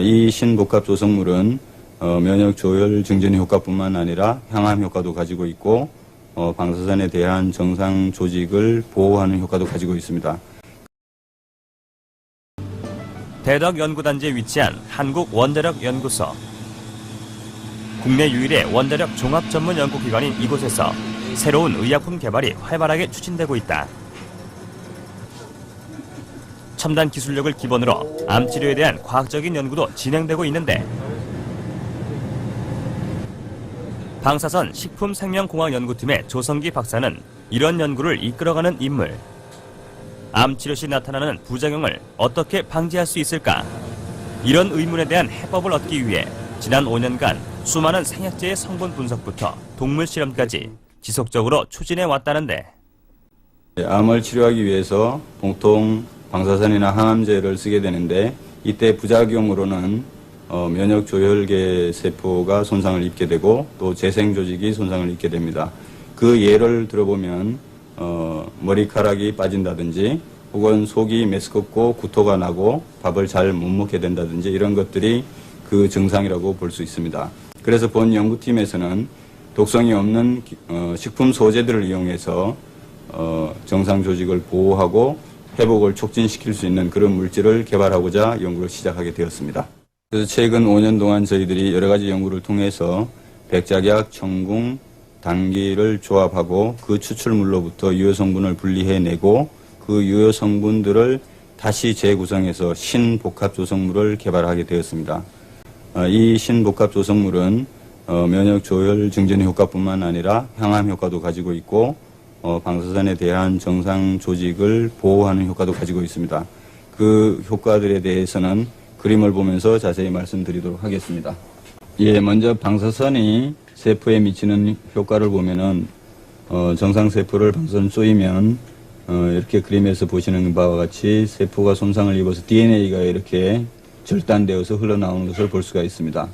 이 신복합 조성물은 면역 조혈 증진 효과뿐만 아니라 항암 효과도 가지고 있고 방사선에 대한 정상 조직을 보호하는 효과도 가지고 있습니다. 대덕 연구단지에 위치한 한국원자력연구소. 국내 유일의 원자력 종합 전문 연구기관인 이곳에서 새로운 의약품 개발이 활발하게 추진되고 있다. 첨단 기술력을 기본으로 암 치료에 대한 과학적인 연구도 진행되고 있는데, 방사선 식품생명공학연구팀의 조성기 박사는 이런 연구를 이끌어가는 인물. 암 치료 시 나타나는 부작용을 어떻게 방지할 수 있을까? 이런 의문에 대한 해법을 얻기 위해 지난 5년간 수많은 생약제의 성분 분석부터 동물 실험까지 지속적으로 추진해 왔다는데, 암을 치료하기 위해서 보통 방사선이나 항암제를 쓰게 되는데, 이때 부작용으로는 면역 조혈계 세포가 손상을 입게 되고 또 재생 조직이 손상을 입게 됩니다. 그 예를 들어보면 머리카락이 빠진다든지 혹은 속이 메스껍고 구토가 나고 밥을 잘 못 먹게 된다든지 이런 것들이 그 증상이라고 볼 수 있습니다. 그래서 본 연구팀에서는 독성이 없는 식품 소재들을 이용해서 정상 조직을 보호하고 회복을 촉진시킬 수 있는 그런 물질을 개발하고자 연구를 시작하게 되었습니다. 그래서 최근 5년 동안 저희들이 여러 가지 연구를 통해서 백작약, 청궁, 당귀를 조합하고 그 추출물로부터 유효 성분을 분리해내고 그 유효 성분들을 다시 재구성해서 신복합 조성물을 개발하게 되었습니다. 이 신복합 조성물은 면역 조혈 증진 효과뿐만 아니라 항암 효과도 가지고 있고 방사선에 대한 정상 조직을 보호하는 효과도 가지고 있습니다. 그 효과들에 대해서는 그림을 보면서 자세히 말씀드리도록 하겠습니다. 먼저 방사선이 세포에 미치는 효과를 보면은 정상 세포를 방사선 쏘이면 이렇게 그림에서 보시는 바와 같이 세포가 손상을 입어서 DNA가 이렇게 절단되어서 흘러나오는 것을 볼 수가 있습니다.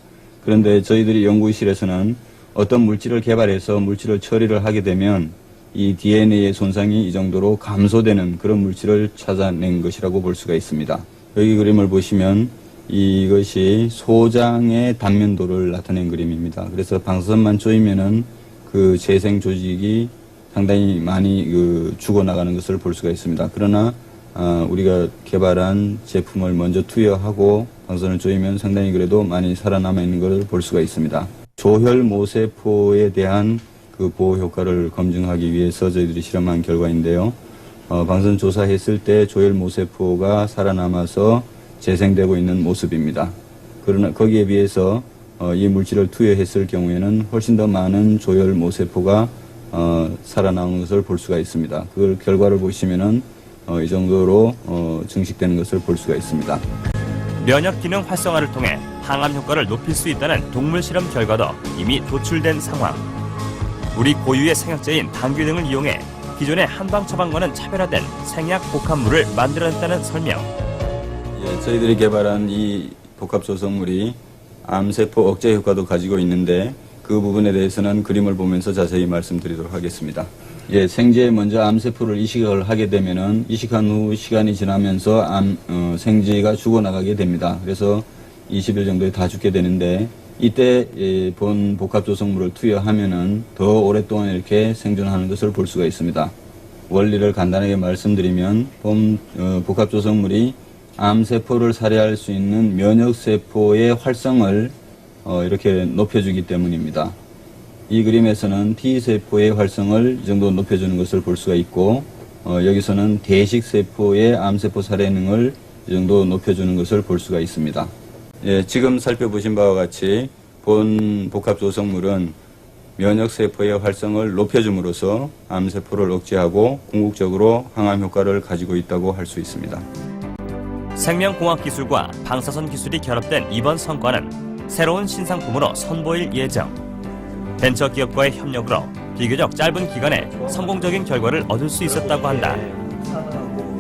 그런데 저희들이 연구실에서는 어떤 물질을 개발해서 물질을 처리를 하게 되면 이 DNA의 손상이 이 정도로 감소되는 그런 물질을 찾아낸 것이라고 볼 수가 있습니다. 여기 그림을 보시면 이것이 소장의 단면도를 나타낸 그림입니다. 그래서 방사선만 쪼이면은 그 재생 조직이 상당히 많이 죽어나가는 것을 볼 수가 있습니다. 그러나 우리가 개발한 제품을 먼저 투여하고 방사선을 쪼이면 상당히 그래도 많이 살아남아 있는 것을 볼 수가 있습니다. 조혈 모세포에 대한 그 보호 효과를 검증하기 위해서 저희들이 실험한 결과인데요. 방사선 조사했을 때 조혈 모세포가 살아남아서 재생되고 있는 모습입니다. 그러나 거기에 비해서 이 물질을 투여했을 경우에는 훨씬 더 많은 조혈 모세포가 살아나오는 것을 볼 수가 있습니다. 그 결과를 보시면은 이 정도로 증식되는 것을 볼 수가 있습니다. 면역 기능 활성화를 통해 항암 효과를 높일 수 있다는 동물 실험 결과도 이미 도출된 상황. 우리 고유의 생약제인 당귀 등을 이용해 기존의 한방 처방과는 차별화된 생약 복합물을 만들어냈다는 설명. 저희들이 개발한 이 복합 조성물이 암세포 억제 효과도 가지고 있는데 그 부분에 대해서는 그림을 보면서 자세히 말씀드리도록 하겠습니다. 생제에 먼저 암세포를 이식을 하게 되면은 이식한 후 시간이 지나면서 생쥐가 죽어나가게 됩니다. 그래서 20일 정도에 다 죽게 되는데 이때 본 복합 조성물을 투여하면은 더 오랫동안 이렇게 생존하는 것을 볼 수가 있습니다. 원리를 간단하게 말씀드리면 본 복합 조성물이 암세포를 살해할 수 있는 면역세포의 활성을 이렇게 높여주기 때문입니다. 이 그림에서는 T세포의 활성을 이 정도 높여주는 것을 볼 수가 있고 여기서는 대식세포의 암세포 살해능을 이 정도 높여주는 것을 볼 수가 있습니다. 지금 살펴보신 바와 같이 본 복합 조성물은 면역세포의 활성을 높여줌으로써 암세포를 억제하고 궁극적으로 항암 효과를 가지고 있다고 할 수 있습니다. 생명공학 기술과 방사선 기술이 결합된 이번 성과는 새로운 신상품으로 선보일 예정. 벤처기업과의 협력으로 비교적 짧은 기간에 성공적인 결과를 얻을 수 있었다고 한다.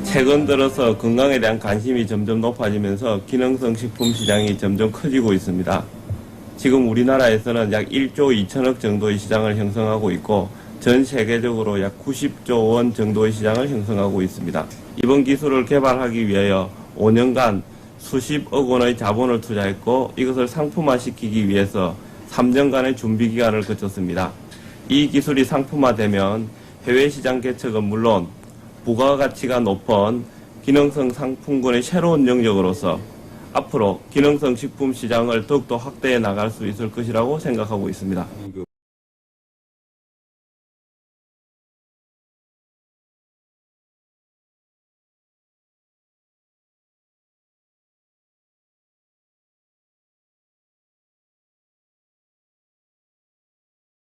최근 들어서 건강에 대한 관심이 점점 높아지면서 기능성 식품 시장이 점점 커지고 있습니다. 지금 우리나라에서는 약 1조 2천억 정도의 시장을 형성하고 있고 전 세계적으로 약 90조 원 정도의 시장을 형성하고 있습니다. 이번 기술을 개발하기 위하여 5년간 수십억 원의 자본을 투자했고 이것을 상품화시키기 위해서 3년간의 준비 기간을 거쳤습니다. 이 기술이 상품화되면 해외 시장 개척은 물론 부가가치가 높은 기능성 상품군의 새로운 영역으로서 앞으로 기능성 식품 시장을 더욱더 확대해 나갈 수 있을 것이라고 생각하고 있습니다.